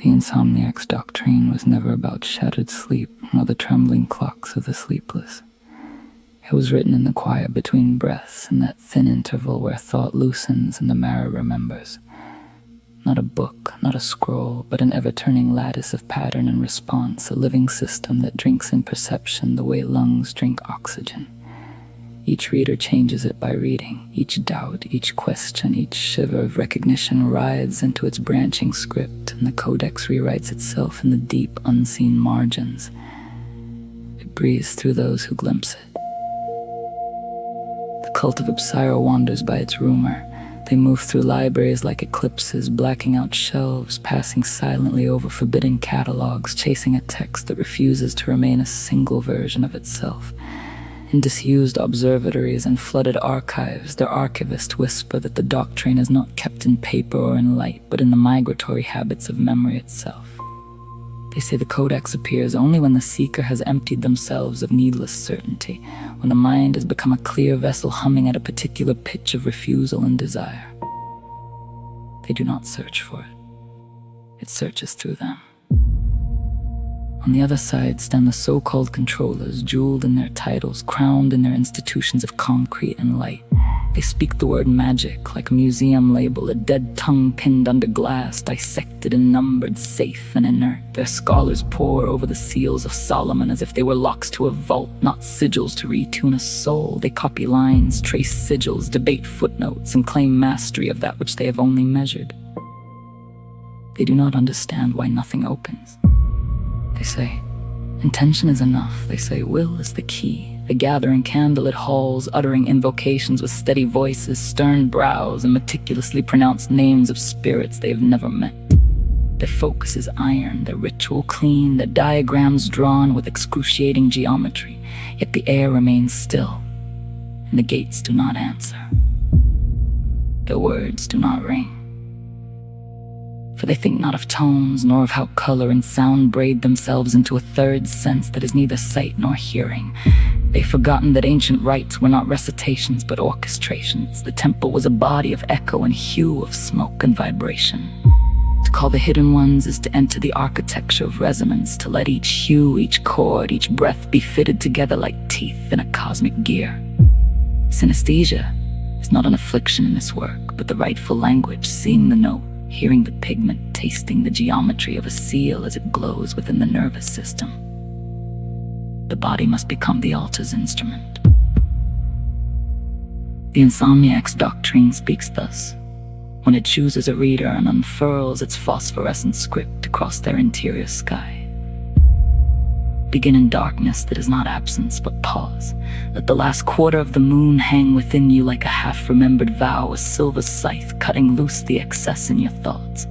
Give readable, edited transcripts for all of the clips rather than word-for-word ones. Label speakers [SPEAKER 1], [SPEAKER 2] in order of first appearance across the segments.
[SPEAKER 1] The Insomniax Doktrine was never about shattered sleep, nor the trembling clocks of the sleepless. It was written in the quiet between breaths, in that thin interval where thought loosens and the marrow remembers. Not a book, not a scroll, but an ever-turning lattice of pattern and response, a living system that drinks in perception the way lungs drink oxygen. Each reader changes it by reading. Each doubt, each question, each shiver of recognition rides into its branching script, and the codex rewrites itself in the deep, unseen margins. It breathes through those who glimpse it. The cult of Ipsira wanders by its rumor. They move through libraries like eclipses, blacking out shelves, passing silently over forbidden catalogs, chasing a text that refuses to remain a single version of itself. In disused observatories and flooded archives, their archivists whisper that the doctrine is not kept in paper or in light, but in the migratory habits of memory itself. They say the codex appears only when the seeker has emptied themselves of needless certainty, when the mind has become a clear vessel humming at a particular pitch of refusal and desire. They do not search for it. It searches through them. On the other side stand the so-called controllers, jeweled in their titles, crowned in their institutions of concrete and light. They speak the word magic like a museum label, a dead tongue pinned under glass, dissected and numbered, safe and inert. Their scholars pore over the seals of Solomon as if they were locks to a vault, not sigils to retune a soul. They copy lines, trace sigils, debate footnotes, and claim mastery of that which they have only measured. They do not understand why nothing opens. They say, intention is enough. They say, will is the key. They gather in candlelit halls, uttering invocations with steady voices, stern brows, and meticulously pronounce names of spirits they have never met. Their focus is iron, their ritual clean, their diagrams drawn with excruciating geometry. Yet the air remains still, and the gates do not answer. Their words do not ring. For they think not of tones, nor of how color and sound braid themselves into a third sense that is neither sight nor hearing. They've forgotten that ancient rites were not recitations but orchestrations. The temple was a body of echo and hue, of smoke and vibration. To call the hidden ones is to enter the architecture of resonance, to let each hue, each chord, each breath be fitted together like teeth in a cosmic gear. Synesthesia is not an affliction in this work, but the rightful language, seeing the note, hearing the pigment, tasting the geometry of a seal as it glows within the nervous system. The body must become the altar's instrument. The Insomniax Doktrine speaks thus, when it chooses a reader and unfurls its phosphorescent script across their interior sky. Begin in darkness that is not absence but pause. Let the last quarter of the moon hang within you like a half-remembered vow, a silver scythe cutting loose the excess in your thoughts.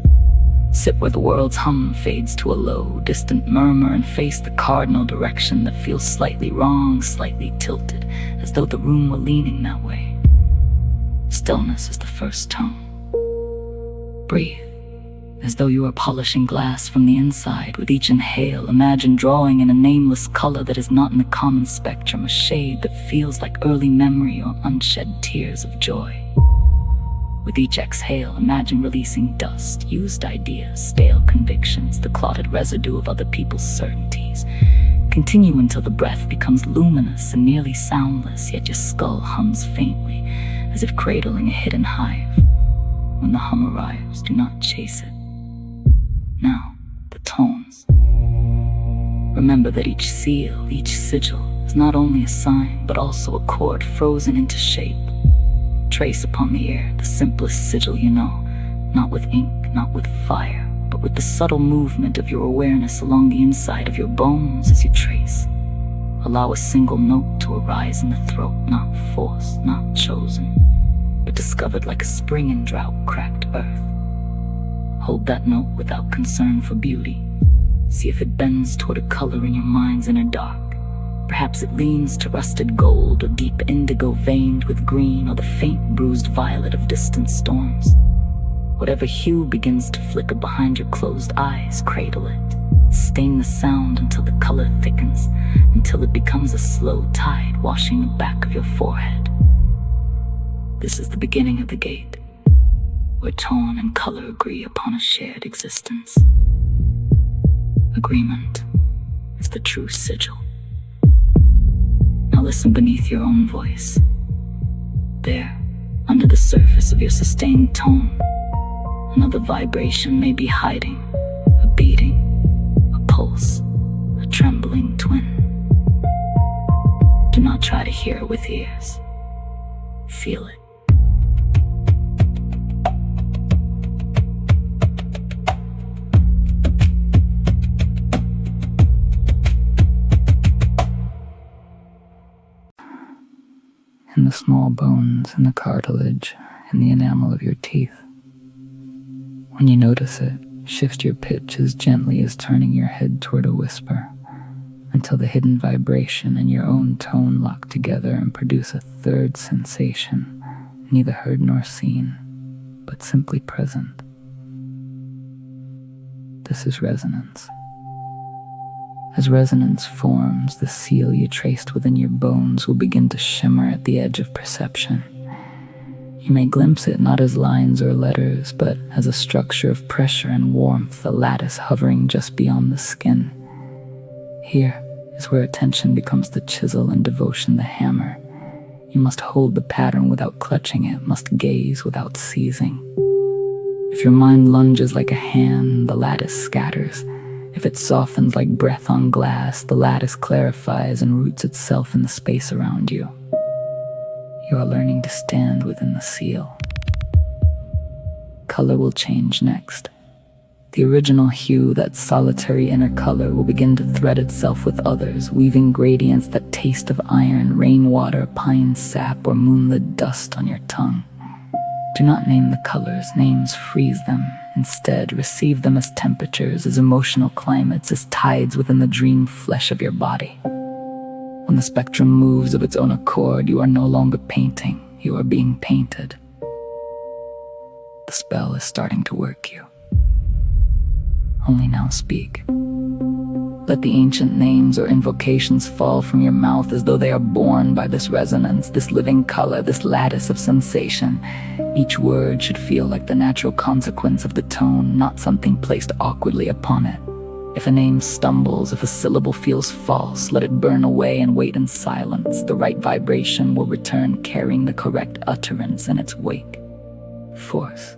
[SPEAKER 1] Sit where the world's hum fades to a low, distant murmur, and face the cardinal direction that feels slightly wrong, slightly tilted, as though the room were leaning that way. Stillness is the first tone. Breathe. As though you are polishing glass from the inside. With each inhale, imagine drawing in a nameless color that is not in the common spectrum, a shade that feels like early memory or unshed tears of joy. With each exhale, imagine releasing dust, used ideas, stale convictions, the clotted residue of other people's certainties. Continue until the breath becomes luminous and nearly soundless, yet your skull hums faintly, as if cradling a hidden hive. When the hum arrives, do not chase it. Now, the tones. Remember that each seal, each sigil, is not only a sign, but also a chord frozen into shape. Trace upon the air the simplest sigil you know, not with ink, not with fire, but with the subtle movement of your awareness along the inside of your bones as you trace. Allow a single note to arise in the throat, not forced, not chosen, but discovered like a spring in drought-cracked earth. Hold that note without concern for beauty. See if it bends toward a color in your mind's inner dark. Perhaps it leans to rusted gold or deep indigo veined with green, or the faint bruised violet of distant storms. Whatever hue begins to flicker behind your closed eyes, cradle it. Stain the sound until the color thickens, until it becomes a slow tide washing the back of your forehead. This is the beginning of the gate, where tone and color agree upon a shared existence. Agreement is the true sigil. Now listen beneath your own voice. There, under the surface of your sustained tone, another vibration may be hiding, a beating, a pulse, a trembling twin. Do not try to hear it with ears. Feel it. In the small bones, in the cartilage, in the enamel of your teeth. When you notice it, shift your pitch as gently as turning your head toward a whisper, until the hidden vibration and your own tone lock together and produce a third sensation, neither heard nor seen, but simply present. This is resonance. As resonance forms, the seal you traced within your bones will begin to shimmer at the edge of perception. You may glimpse it not as lines or letters, but as a structure of pressure and warmth, a lattice hovering just beyond the skin. Here is where attention becomes the chisel and devotion the hammer. You must hold the pattern without clutching it, must gaze without seizing. If your mind lunges like a hand, the lattice scatters. If it softens like breath on glass, the lattice clarifies and roots itself in the space around you. You are learning to stand within the seal. Color will change next. The original hue, that solitary inner color, will begin to thread itself with others, weaving gradients that taste of iron, rainwater, pine sap, or moonlit dust on your tongue. Do not name the colors, names freeze them. Instead, receive them as temperatures, as emotional climates, as tides within the dream flesh of your body. When the spectrum moves of its own accord, you are no longer painting, you are being painted. The spell is starting to work you. Only now speak. Let the ancient names or invocations fall from your mouth as though they are born by this resonance, this living color, this lattice of sensation. Each word should feel like the natural consequence of the tone, not something placed awkwardly upon it. If a name stumbles, if a syllable feels false, let it burn away and wait in silence. The right vibration will return carrying the correct utterance in its wake. Force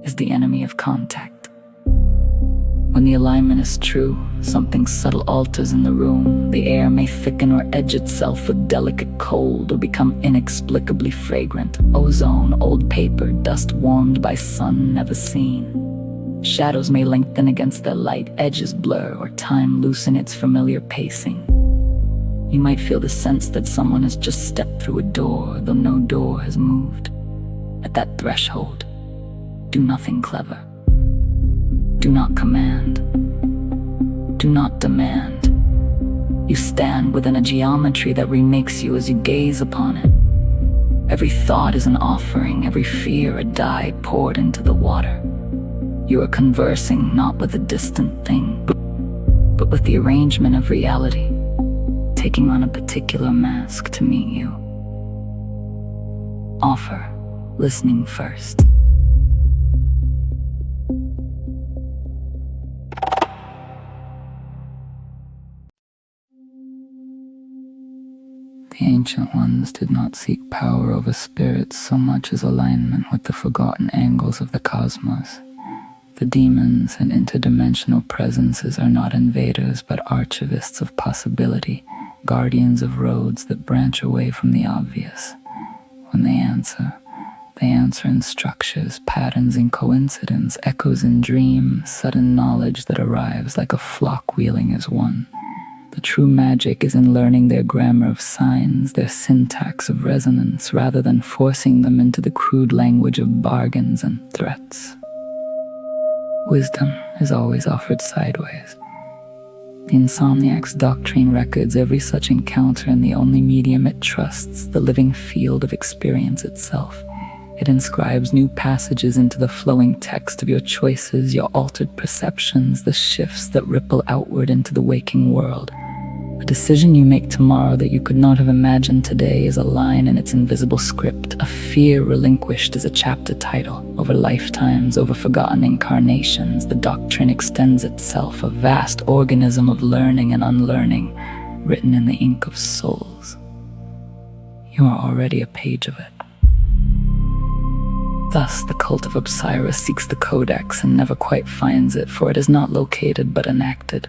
[SPEAKER 1] is the enemy of contact. When the alignment is true, something subtle alters in the room. The air may thicken or edge itself with delicate cold or become inexplicably fragrant. Ozone, old paper, dust warmed by sun never seen. Shadows may lengthen against their light, edges blur, or time loosen its familiar pacing. You might feel the sense that someone has just stepped through a door, though no door has moved. At that threshold, do nothing clever. Do not command. Do not demand. You stand within a geometry that remakes you as you gaze upon it. Every thought is an offering, every fear a dye poured into the water. You are conversing not with a distant thing, but with the arrangement of reality, taking on a particular mask to meet you. Offer, listening first. The ancient ones did not seek power over spirits so much as alignment with the forgotten angles of the cosmos. The demons and interdimensional presences are not invaders but archivists of possibility, guardians of roads that branch away from the obvious. When they answer in structures, patterns in coincidence, echoes in dreams, sudden knowledge that arrives like a flock wheeling as one. The true magic is in learning their grammar of signs, their syntax of resonance, rather than forcing them into the crude language of bargains and threats. Wisdom is always offered sideways. The Insomniax Doktrine records every such encounter in the only medium it trusts, the living field of experience itself. It inscribes new passages into the flowing text of your choices, your altered perceptions, the shifts that ripple outward into the waking world. A decision you make tomorrow that you could not have imagined today is a line in its invisible script. A fear relinquished is a chapter title. Over lifetimes, over forgotten incarnations, the doctrine extends itself, a vast organism of learning and unlearning, written in the ink of souls. You are already a page of it. Thus, the cult of Osiris seeks the codex and never quite finds it, for it is not located but enacted.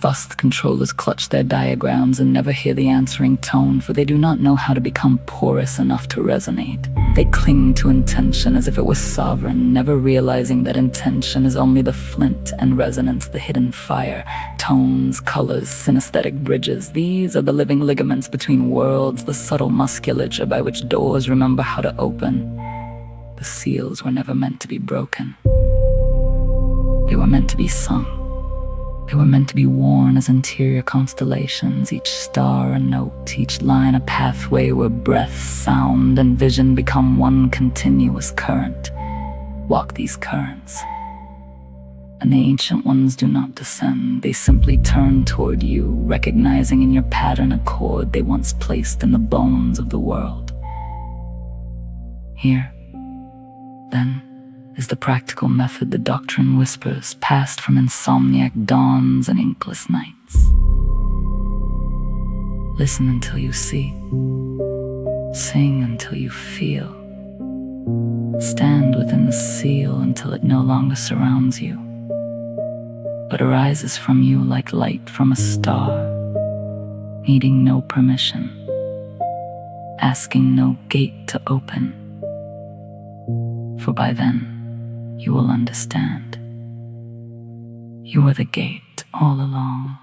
[SPEAKER 1] Thus, the controllers clutch their diagrams and never hear the answering tone, for they do not know how to become porous enough to resonate. They cling to intention as if it was sovereign, never realizing that intention is only the flint and resonance the hidden fire. Tones, colors, synesthetic bridges, these are the living ligaments between worlds, the subtle musculature by which doors remember how to open. The seals were never meant to be broken. They were meant to be sung. They were meant to be worn as interior constellations, each star a note, each line a pathway where breath, sound, and vision become one continuous current. Walk these currents, and the ancient ones do not descend. They simply turn toward you, recognizing in your pattern a chord they once placed in the bones of the world. Here, then, is the practical method the doctrine whispers, passed from insomniac dawns and inkless nights. Listen until you see. Sing until you feel. Stand within the seal until it no longer surrounds you, but arises from you like light from a star, needing no permission, asking no gate to open. For by then, you will understand. You were the gate all along.